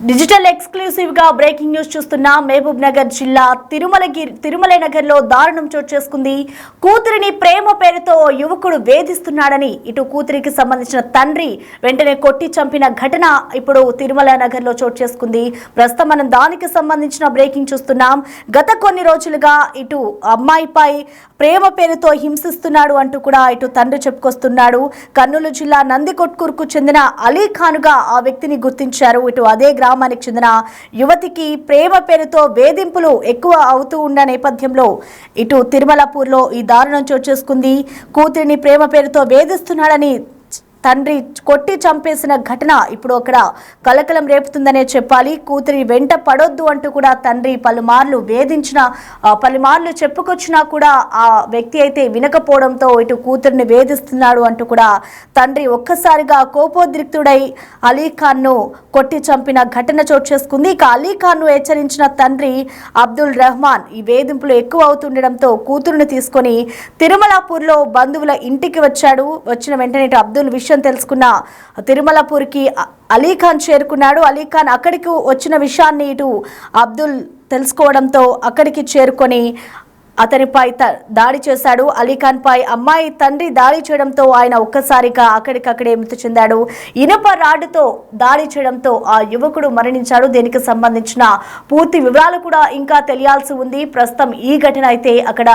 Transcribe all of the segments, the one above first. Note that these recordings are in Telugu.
డిజిటల్ ఎక్స్క్లూసివ్ గా బ్రేకింగ్ న్యూస్ చూస్తున్నా మహబూబ్ నగర్ జిల్లా తిరుమల నగర్ లో దారుణం చోటు చేసుకుంది. కూతురిని ప్రేమ పేరుతో యువకుడు వేధిస్తున్నాడని ఇటు కూతురికి సంబంధించిన తండ్రి వెంటనే కొట్టి చంపిన ఘటన ఇప్పుడు తిరుమల నగర్ లో చోటు చేసుకుంది. ప్రస్తుతం మనం దానికి సంబంధించిన బ్రేకింగ్ చూస్తున్నాం. గత కొన్ని రోజులుగా ఇటు అమ్మాయిపై ప్రేమ పేరుతో హింసిస్తున్నాడు అంటూ కూడా ఇటు తండ్రి చెప్పుకొస్తున్నాడు. కర్నూలు జిల్లా నందికొట్కూరుకు చెందిన అలీఖాన్ గా ఆ వ్యక్తిని గుర్తించారు. ఇటు అదే గ్రామానికి చెందిన యువతికి ప్రేమ పేరుతో వేధింపులు ఎక్కువ అవుతూ ఉన్న నేపథ్యంలో ఇటు తిరుమలపూర్లో ఈ దారుణం చోటు చేసుకుంది. కూతురిని ప్రేమ పేరుతో వేధిస్తున్నాడని తండ్రి కొట్టి చంపేసిన ఘటన ఇప్పుడు అక్కడ కలకలం రేపుతుందనే చెప్పాలి. కూతురి వెంట పడొద్దు అంటూ కూడా తండ్రి పలుమార్లు చెప్పుకొచ్చినా కూడా ఆ వ్యక్తి అయితే వినకపోవడంతో ఇటు కూతురిని వేధిస్తున్నాడు అంటూ కూడా తండ్రి ఒక్కసారిగా కోపోద్రిక్తుడై అలీఖాన్ను కొట్టి చంపిన ఘటన చోటు చేసుకుంది. ఇక అలీఖాన్ను హెచ్చరించిన తండ్రి అబ్దుల్ రెహమాన్ ఈ వేధింపులు ఎక్కువ అవుతుండడంతో కూతురుని తీసుకొని తిరుమలపూర్లో బంధువుల ఇంటికి వచ్చాడు. వచ్చిన వెంటనే అబ్దుల్ విషయం తెలుసుకున్న తిరుమలపూర్కి అలీఖాన్ చేరుకున్నాడు. అలీఖాన్ అక్కడికి వచ్చిన విషయాన్ని ఇటు అబ్దుల్ తెలుసుకోవడంతో అక్కడికి చేరుకొని అతనిపై దాడి చేశాడు. అలీఖాన్ పై అమ్మాయి తండ్రి దాడి చేయడంతో ఆయన ఒక్కసారిగా అక్కడికక్కడే మృతి చెందాడు. ఇనుప రాడ్డుతో దాడి చేయడంతో ఆ యువకుడు మరణించాడు. దీనికి సంబంధించిన పూర్తి వివరాలు కూడా ఇంకా తెలియాల్సి ఉంది. ప్రస్తుతం ఈ ఘటన అయితే అక్కడ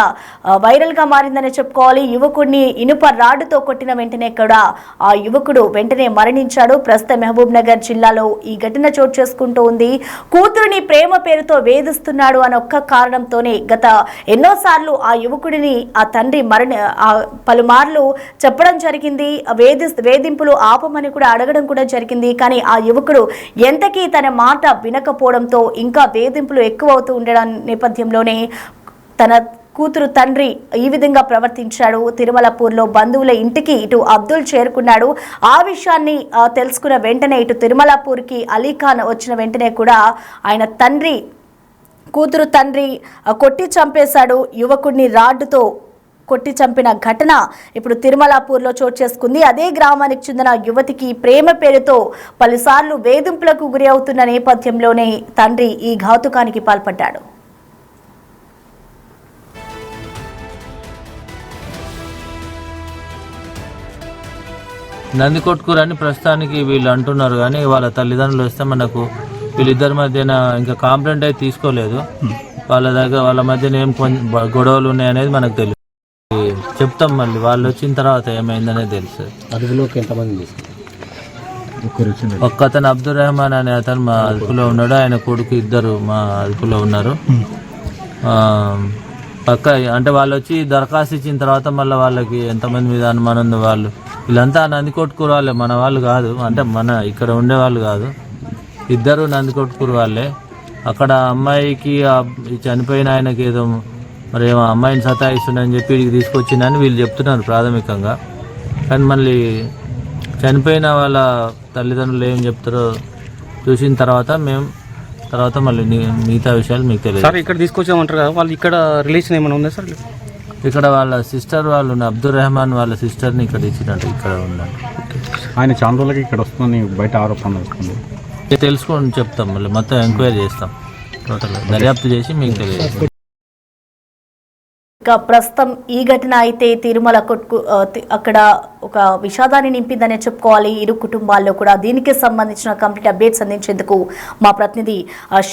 వైరల్ గా మారిందని చెప్పుకోవాలి. యువకుడిని ఇనుప రాడ్డుతో కొట్టిన వెంటనే కూడా ఆ యువకుడు వెంటనే మరణించాడు. ప్రస్తుతం మహబూబ్ నగర్ జిల్లాలో ఈ ఘటన చోటు చేసుకుంటూ ఉంది. కూతురుని ప్రేమ పేరుతో వేధిస్తున్నాడు అనే ఒక్క కారణంతోనే గత ఎన్నోసార్లు ఆ యువకుడిని ఆ తండ్రి పలుమార్లు చెప్పడం జరిగింది. వేధింపులు ఆపమని కూడా అడగడం కూడా జరిగింది. కానీ ఆ యువకుడు ఎంతకీ తన మాట వినకపోవడంతో ఇంకా వేధింపులు ఎక్కువ అవుతూ ఉండడం నేపథ్యంలోనే తన కూతురు తండ్రి ఈ విధంగా ప్రవర్తించాడు. తిరుమలపూర్లో బంధువుల ఇంటికి ఇటు అబ్దుల్ చేరుకున్నాడు. ఆ విషయాన్ని తెలుసుకున్న వెంటనే ఇటు తిరుమలపూర్కి అలీఖాన్ వచ్చిన వెంటనే కూడా ఆయన కూతురు తండ్రి కొట్టి చంపేశాడు. యువకుడిని రాడ్డుతో కొట్టి చంపిన ఘటన ఇప్పుడు తిరుమలపూర్లో చోటు చేసుకుంది. అదే గ్రామానికి చెందిన యువతికి ప్రేమ పేరుతో పలుసార్లు వేధింపులకు గురి అవుతున్న నేపథ్యంలోనే తండ్రి ఈ ఘాతుకానికి పాల్పడ్డాడు. నందికొట్కూరు అని ప్రస్తుతానికి వీళ్ళు అంటున్నారు, కానీ వాళ్ళ తల్లిదండ్రులు వస్తే మనకు వీళ్ళిద్దరి మధ్యన ఇంకా కంప్లైంట్ అయితే తీసుకోలేదు. వాళ్ళ మధ్యన ఏం కొంచెం గొడవలు ఉన్నాయనేది మనకు తెలియదు. చెప్తాం, మళ్ళీ వాళ్ళు వచ్చిన తర్వాత ఏమైందనేది తెలుసు. అదుపులోకి ఎంతమంది? ఒక్క అతను అబ్దుల్ రెహమాన్ అనే అతను మా అదుపులో ఉన్నాడు. ఆయన కొడుకు ఇద్దరు మా అదుపులో ఉన్నారు. పక్క అంటే వాళ్ళు వచ్చి దరఖాస్తు ఇచ్చిన తర్వాత మళ్ళీ వాళ్ళకి ఎంతమంది మీద అనుమానం ఉంది. వీళ్ళంతా నందికొట్కూరు వాళ్ళే, మన వాళ్ళు కాదు, అంటే మన ఇక్కడ ఉండే వాళ్ళు కాదు. ఇద్దరు నందికొట్కూరు వాళ్ళే. అక్కడ అమ్మాయికి చనిపోయిన ఆయనకి ఏదో మరి అమ్మాయిని సతాయిస్తుందని చెప్పి ఇక్కడికి తీసుకొచ్చిందని వీళ్ళు చెప్తున్నారు ప్రాథమికంగా. కానీ మళ్ళీ చనిపోయిన వాళ్ళ తల్లిదండ్రులు ఏం చెప్తారో చూసిన తర్వాత మళ్ళీ మిగతా విషయాలు మీకు తెలియదు. సార్ ఇక్కడ తీసుకొచ్చామంటారు కదా, వాళ్ళు ఇక్కడ రిలేషన్ ఏమైనా ఉందా సార్? ఇక్కడ వాళ్ళ సిస్టర్ వాళ్ళు అబ్దుల్ రెహమాన్ వాళ్ళ సిస్టర్ని ఇక్కడ ఇచ్చినట్టు ఇక్కడ ఉన్నారు. ఆయన చాలా రోజులకి ఇక్కడ వస్తుందని బయట ఆరోపణ వస్తుంది. తెలుసుకొని చెప్తాం, మళ్ళీ మొత్తం ఎంక్వైరీ చేస్తాం, టోటల్ దర్యాప్తు చేసి మీకు తెలియదు. ఇక ప్రస్తుతం ఈ ఘటన అయితే అక్కడ ఒక విషాదాన్ని నింపిందనే చెప్పుకోవాలి. ఇరు కుటుంబాల్లో కూడా దీనికి సంబంధించిన కంప్లీట్ అప్డేట్స్ అందించేందుకు మా ప్రతినిధి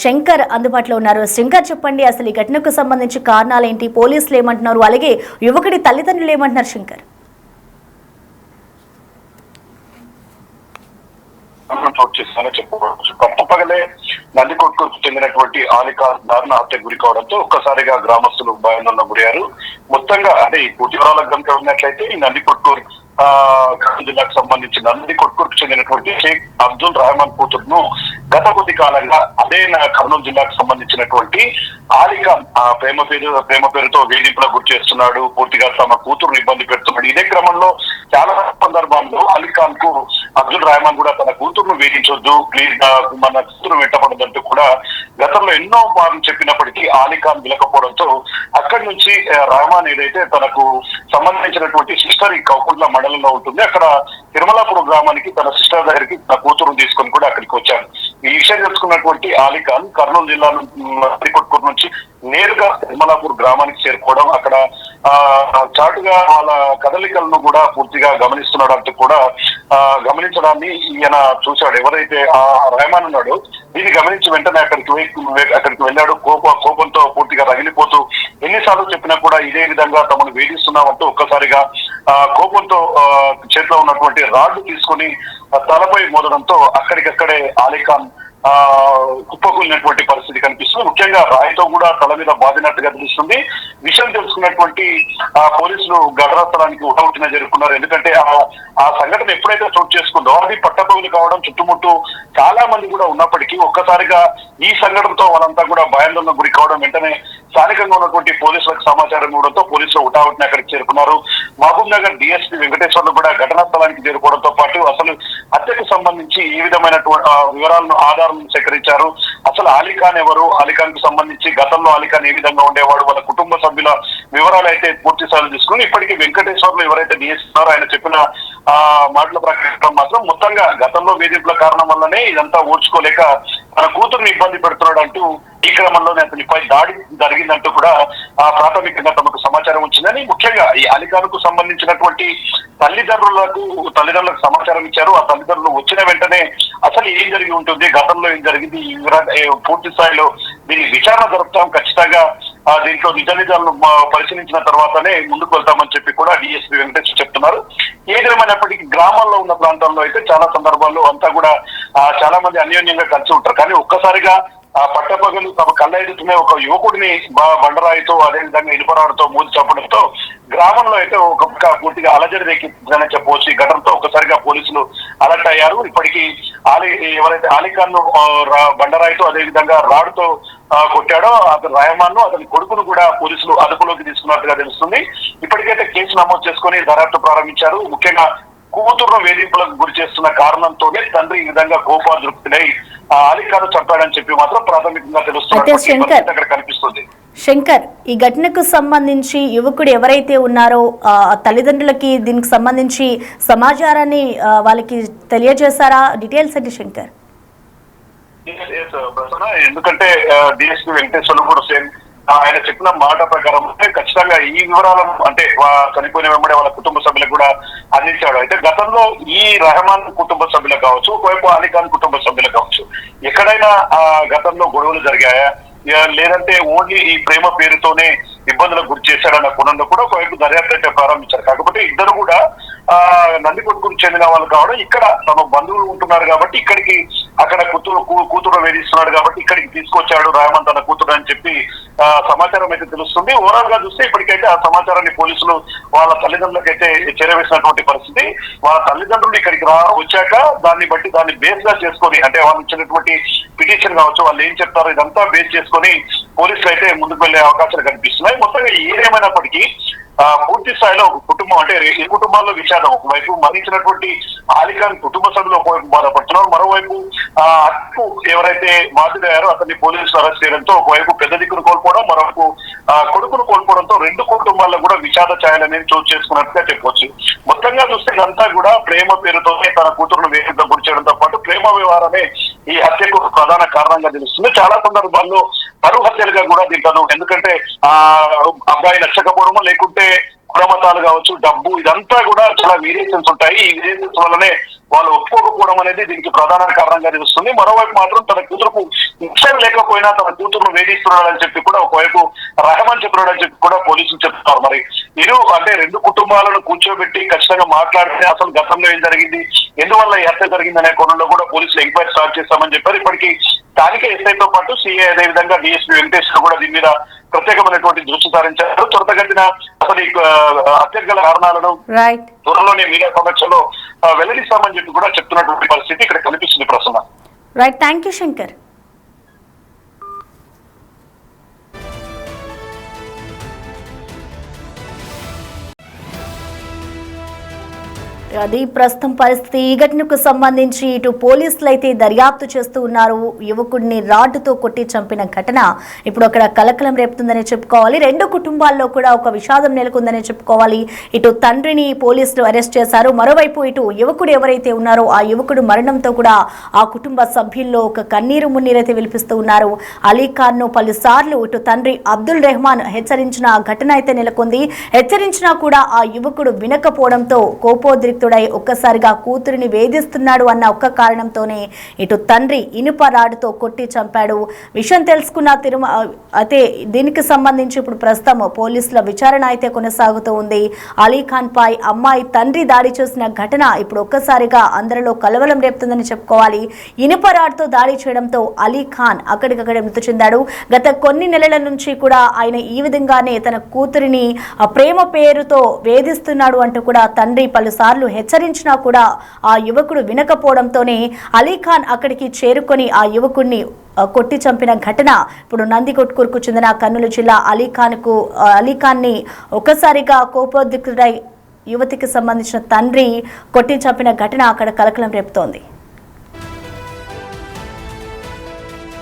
శంకర్ అందుబాటులో ఉన్నారు. శంకర్, చెప్పండి, అసలు ఈ ఘటనకు సంబంధించి కారణాలు ఏంటి, పోలీసులు ఏమంటున్నారు, అలాగే యువకుడి తల్లిదండ్రులు ఏమంటున్నారు? శంకర్, చోటు చేస్తానని చెప్పుకోవచ్చు. పట్టపగలే నందికొట్కూరుకు చెందినటువంటి అలీఖాన్ దారుణ హత్య గురి కావడంతో ఒక్కసారిగా గ్రామస్తులు భయాందోళన గురయ్యారు. మొత్తంగా అంటే ఈ పూర్తి వివరాలకు కనుక ఉన్నట్లయితే ఈ నందికొట్కూరు కర్నూలు జిల్లాకు సంబంధించి నందికొట్కూరుకు చెందినటువంటి షేక్ అబ్దుల్ రెహమాన్ కూతురును గత కొద్ది కాలంగా అదే కర్నూలు జిల్లాకు సంబంధించినటువంటి అలీఖాన్ ప్రేమ పేరుతో వేధింపులకు గురి చేస్తున్నాడు. పూర్తిగా తమ కూతురును ఇబ్బంది పెడుతున్నాడు. ఇదే క్రమంలో చాలా సందర్భాల్లో అలీఖాన్ కు అబ్దుల్ రెహమాన్ కూడా తన కూతురును వేధించొద్దు, ప్లీజ్ మన కూతురు వెంటపడదంటూ కూడా గతంలో ఎన్నో మార్లు చెప్పినప్పటికీ అలీఖాన్ విలకపోవడంతో అక్కడి నుంచి రెహమాన్ ఏదైతే తనకు సంబంధించినటువంటి సిస్టర్ ఈ కౌకుంట్ల మండలంలో ఉంటుంది, అక్కడ తిరుమలపూర్ గ్రామానికి తన సిస్టర్ దగ్గరికి తన కూతురును తీసుకొని కూడా అక్కడికి వచ్చారు. ఈ విషయం తెలుసుకున్నటువంటి ఆలిఖాన్ కర్నూలు జిల్లా కొట్కూరు నుంచి నేరుగా తిరుమలాపూర్ గ్రామానికి చేరుకోవడం, అక్కడ చాటుగా వాళ్ళ కదలికలను కూడా పూర్తిగా గమనిస్తున్నాడు అంటూ కూడా గమనించడాన్ని ఈయన చూశాడు. ఎవరైతే ఆ రెహమాన్ ఉన్నాడో దీన్ని గమనించి వెంటనే అక్కడికి వెళ్ళాడు. కోపంతో పూర్తిగా రగిలిపోతూ ఎన్నిసార్లు చెప్పినా కూడా ఇదే విధంగా తమను వేధిస్తున్నామంటూ ఒక్కసారిగా కోపంతో చేతిలో ఉన్నటువంటి రాడ్డు తీసుకుని తలపై మోదడంతో అక్కడికక్కడే ఆలిఖాన్ కుప్పకూలినటువంటి పరిస్థితి కనిపిస్తుంది. ముఖ్యంగా రాయితో కూడా తల మీద బాధినట్టుగా తెలుస్తుంది. విషయం తెలుసుకున్నటువంటి పోలీసులు ఘటనా స్థలానికి ఉటౌటిన జరుపుకున్నారు. ఎందుకంటే ఆ సంఘటన ఎప్పుడైతే చోటు చేసుకుందో అది పట్టపగులు కావడం, చుట్టుముట్టు చాలా మంది కూడా ఉన్నప్పటికీ ఒక్కసారిగా ఈ సంఘటనతో వాళ్ళంతా కూడా భయాందోళన గురి కావడం, వెంటనే స్థానికంగా ఉన్నటువంటి పోలీసులకు సమాచారం ఇవ్వడంతో పోలీసులు ఉటావుటిని అక్కడికి చేరుకున్నారు. మహబూబ్ నగర్ డిఎస్పీ వెంకటేశ్వర్లు కూడా ఘటనా స్థలానికి చేరుకోవడంతో పాటు అసలు హత్యకు సంబంధించి ఏ విధమైనటువంటి వివరాలను ఆధారాలను సేకరించారు. అసలు ఆలిఖాన్ ఎవరు, ఆలిఖాన్ కు సంబంధించి గతంలో ఆలిఖాన్ ఏ విధంగా ఉండేవాడు, వాళ్ళ కుటుంబ సభ్యుల వివరాలు అయితే పూర్తి స్థాయిలో తీసుకుని ఇప్పటికీ వెంకటేశ్వర్లు ఎవరైతే డిఎస్పీ ఉన్నారో ఆయన చెప్పిన మాటల ప్రకారం మాత్రం మొత్తంగా గతంలో వేధింపుల కారణం వల్లనే ఇదంతా ఓర్చుకోలేక తన కూతుర్ని ఇబ్బంది పెడుతున్నాడు అంటూ ఈ క్రమంలోనే అతనిపై దాడి జరిగిందంటూ కూడా ప్రాథమికంగా తమకు సమాచారం వచ్చిందని, ముఖ్యంగా ఈ ఆలిఖాన్ కు సంబంధించినటువంటి తల్లిదండ్రులకు సమాచారం ఇచ్చారు. ఆ తల్లిదండ్రులు వచ్చిన వెంటనే అసలు ఏం జరిగి ఉంటుంది, గతంలో ఏం జరిగింది, పూర్తి స్థాయిలో దీని విచారణ జరుపుతాం, ఖచ్చితంగా దీంట్లో నిజాలను పరిశీలించిన తర్వాతనే ముందుకు వెళ్తామని చెప్పి కూడా డిఎస్పీ వెంకటేశ్వర చెప్తున్నారు. ఏదేమైనప్పటికీ గ్రామాల్లో ఉన్న ప్రాంతాల్లో అయితే చాలా సందర్భాల్లో అంతా కూడా చాలా మంది అన్యోన్యంగా కలిసి ఉంటారు. కానీ ఒక్కసారిగా పట్టపగలు తమ కళ్ళ ఎదుటనే ఒక యువకుడిని బండరాయితో అదేవిధంగా ఇనుపరాడుతో మూసి చంపడంతో గ్రామంలో అయితే ఒక పూర్తిగా అలజడి రేకిందని చెప్పవచ్చు. ఈ ఘటనతో ఒకసారిగా పోలీసులు అలర్ట్ అయ్యారు. ఇప్పటికీ ఎవరైతే ఆలిఖాన్ ను బండరాయితో అదేవిధంగా రాడుతో కొట్టాడో అతను రెహమాన్ ను అతని కొడుకును కూడా పోలీసులు అదుపులోకి తీసుకున్నట్టుగా తెలుస్తుంది. ఇప్పటికైతే కేసు నమోదు చేసుకుని దర్యాప్తు ప్రారంభించారు. ముఖ్యంగా కూతురును వేధింపులకు గురి చేస్తున్న కారణంతోనే తండ్రి ఈ విధంగా కోపాదృప్తుడై ఆలిఖాన్ చంపాడని చెప్పి మాత్రం ప్రాథమికంగా తెలుస్తున్నట్టు అక్కడ కనిపిస్తుంది. శంకర్, ఈ ఘటనకు సంబంధించి యువకుడు ఎవరైతే ఉన్నారో తల్లిదండ్రులకి దీనికి సంబంధించి సమాచారాన్ని వాళ్ళకి తెలియజేశారా? డీటెయిల్స్ అంటే శంకర్. ఎందుకంటే డిఎస్పీ వెంకటేశ్వర్లు కూడా సేమ్ ఆయన చెప్పిన మాట ప్రకారం ఖచ్చితంగా ఈ వివరాలను అంటే చనిపోయిన వెంబడే వాళ్ళ కుటుంబ సభ్యులకు కూడా అందించాడు. అయితే గతంలో ఈ రెహమాన్ కుటుంబ సభ్యులకు కావచ్చు, ఒకవైపు ఆలిఖాన్ కుటుంబ సభ్యులకు కావచ్చు, ఎక్కడైనా గతంలో గొడవలు జరిగాయా, లేదంటే ఓన్లీ ఈ ప్రేమ పేరుతోనే ఇబ్బందులకు గురి చేశాడన్న కోణంలో కూడా ఒకవైపు దర్యాప్తు అయితే ప్రారంభించారు. కాకపోతే ఇద్దరు కూడా నందికొట్కూరు చెందిన వాళ్ళు కావడం, ఇక్కడ తమ బంధువులు ఉంటున్నారు కాబట్టి ఇక్కడికి అక్కడ కూతురు వేధిస్తున్నాడు కాబట్టి ఇక్కడికి తీసుకొచ్చాడు రెహమాన్ తన కూతురు అని చెప్పి సమాచారం అయితే తెలుస్తుంది. ఓవరాల్ గా చూస్తే ఇప్పటికైతే ఆ సమాచారాన్ని పోలీసులు వాళ్ళ తల్లిదండ్రులకు అయితే చేరవేసినటువంటి పరిస్థితి. వాళ్ళ తల్లిదండ్రులు ఇక్కడికి వచ్చాక దాన్ని బేస్ గా చేసుకొని అంటే వాళ్ళు ఇచ్చినటువంటి పిటిషన్ కావచ్చు, వాళ్ళు ఏం చెప్తారో ఇదంతా బేస్ చేసుకొని పోలీసులు అయితే ముందుకు వెళ్లే అవకాశాలు కనిపిస్తున్నాయి. మొత్తంగా ఏదేమైనప్పటికీ పూర్తి స్థాయిలో ఒక కుటుంబం అంటే ఈ కుటుంబాల్లో విషాదం. ఒకవైపు మరణించినటువంటి ఆలిఖాన్ కుటుంబ సభ్యులు ఒకవైపు బాధపడుతున్నారు, మరోవైపు అక్కు ఎవరైతే బాధితులయ్యారో అతన్ని పోలీసులు అరెస్ట్ చేయడంతో ఒకవైపు పెద్ద దిక్కును కోల్పోవడం, మరోవైపు కొడుకును కోల్పోవడంతో రెండు కుటుంబాల్లో కూడా విషాద ఛాయలు అనేది చోటు చేసుకున్నట్టుగా చెప్పవచ్చు. మొత్తంగా చూస్తే ఇదంతా కూడా ప్రేమ పేరుతోనే తన కూతురును వేదిక గురి చేయడంతో పాటు ప్రేమ వ్యవహారమే ఈ హత్యకు ప్రధాన కారణంగా తెలుస్తుంది. చాలా సందర్భాల్లో పరువు హత్యలుగా కూడా తింటాను. ఎందుకంటే అబ్బాయి నచ్చకపోవడమో లేకుంటే కులమతాలు కావచ్చు, డబ్బు, ఇదంతా కూడా చాలా వేరియేషన్స్ ఉంటాయి. ఈ వేరియేషన్స్ వల్లనే వాళ్ళు ఒప్పుకోకపోవడం అనేది దీనికి ప్రధాన కారణంగా తెలుస్తుంది. మరోవైపు మాత్రం తన కూతురుకు ఇష్టం లేకపోయినా తన కూతురును వేధిస్తున్నాడని చెప్పి కూడా ఒకవైపు రెహమాన్ చెప్పినాడని చెప్పి కూడా పోలీసులు చెప్తున్నారు. మరి రెండు కుటుంబాలను కూర్చోబెట్టి ఖచ్చితంగా మాట్లాడితే అసలు గతంలో ఏం జరిగింది, ఎందువల్ల ఈ హత్య జరిగింది అనే కోణంలో కూడా పోలీసులు ఎంక్వైరీ స్టార్ట్ చేస్తామని చెప్పారు. ఇప్పటికీ స్థానిక ఎస్ఐతో పాటు సిఐ అదే విధంగా డిఎస్పీ వెంకటేశ్వర కూడా దీని మీద ప్రత్యేకమైనటువంటి దృష్టి సారించారు. త్వరితగతిన అసలు ఈ హత్యకు గల కారణాలను త్వరలోనే మీడియా సమక్షంలో వెల్లడిస్తామని చెప్పి కూడా చెప్తున్నటువంటి పరిస్థితి ఇక్కడ కనిపిస్తుంది Prasanna. Right, thank you Shankar. అది ప్రస్తుతం పరిస్థితి. ఈ ఘటనకు సంబంధించి ఇటు పోలీసులు అయితే దర్యాప్తు చేస్తూ ఉన్నారు. యువకుడిని రాడ్డుతో కొట్టి చంపిన ఘటన ఇప్పుడు అక్కడ కలకలం రేపుతుందని చెప్పుకోవాలి. రెండు కుటుంబాల్లో కూడా ఒక విషాదం నెలకొందని చెప్పుకోవాలి. ఇటు తండ్రిని పోలీసులు అరెస్ట్ చేశారు. మరోవైపు ఇటు యువకుడు ఎవరైతే ఉన్నారో ఆ యువకుడు మరణంతో కూడా ఆ కుటుంబ సభ్యుల్లో ఒక కన్నీరు మున్నీరైతే విలిపిస్తూ ఉన్నారు. అలీఖాన్ ను పలుసార్లు ఇటు తండ్రి అబ్దుల్ రెహమాన్ హెచ్చరించిన ఘటన అయితే నెలకొంది. హెచ్చరించినా కూడా ఆ యువకుడు వినకపోవడంతో కోపోద్రిక్తుడై ఒక్కసారిగా కూతురిని వేధిస్తున్నాడు అన్న ఒక్క కారణంతోనే ఇటు తండ్రి ఇనుప రాడుతో కొట్టి చంపాడు. విషయం తెలుసుకున్న అయితే దీనికి సంబంధించి ఇప్పుడు ప్రస్తుతం పోలీసుల విచారణ అయితే కొనసాగుతూ ఉంది. అలీఖాన్ పై అమ్మాయి తండ్రి దాడి చేసిన ఘటన ఇప్పుడు ఒక్కసారిగా అందరిలో కలవలం రేపుతుందని చెప్పుకోవాలి. ఇనుప రాడుతో దాడి చేయడంతో అలీఖాన్ అక్కడికక్కడే మృతి చెందాడు. గత కొన్ని నెలల నుంచి కూడా ఆయన ఈ విధంగానే తన కూతురిని ప్రేమ పేరుతో వేధిస్తున్నాడు అంటూ కూడా తండ్రి పలుసార్లు హెచ్చరించినా కూడా ఆ యువకుడు వినకపోవడంతోనే అలీఖాన్ అక్కడికి చేరుకొని ఆ యువకుడిని కొట్టి చంపిన ఘటన ఇప్పుడు నందికొట్కూరుకు చెందిన కర్నూలు జిల్లా అలీఖాన్ని ఒక్కసారిగా కోపోద్రిక్తుడై యువతికి సంబంధించిన తండ్రి కొట్టి చంపిన ఘటన అక్కడ కలకలం రేపుతోంది.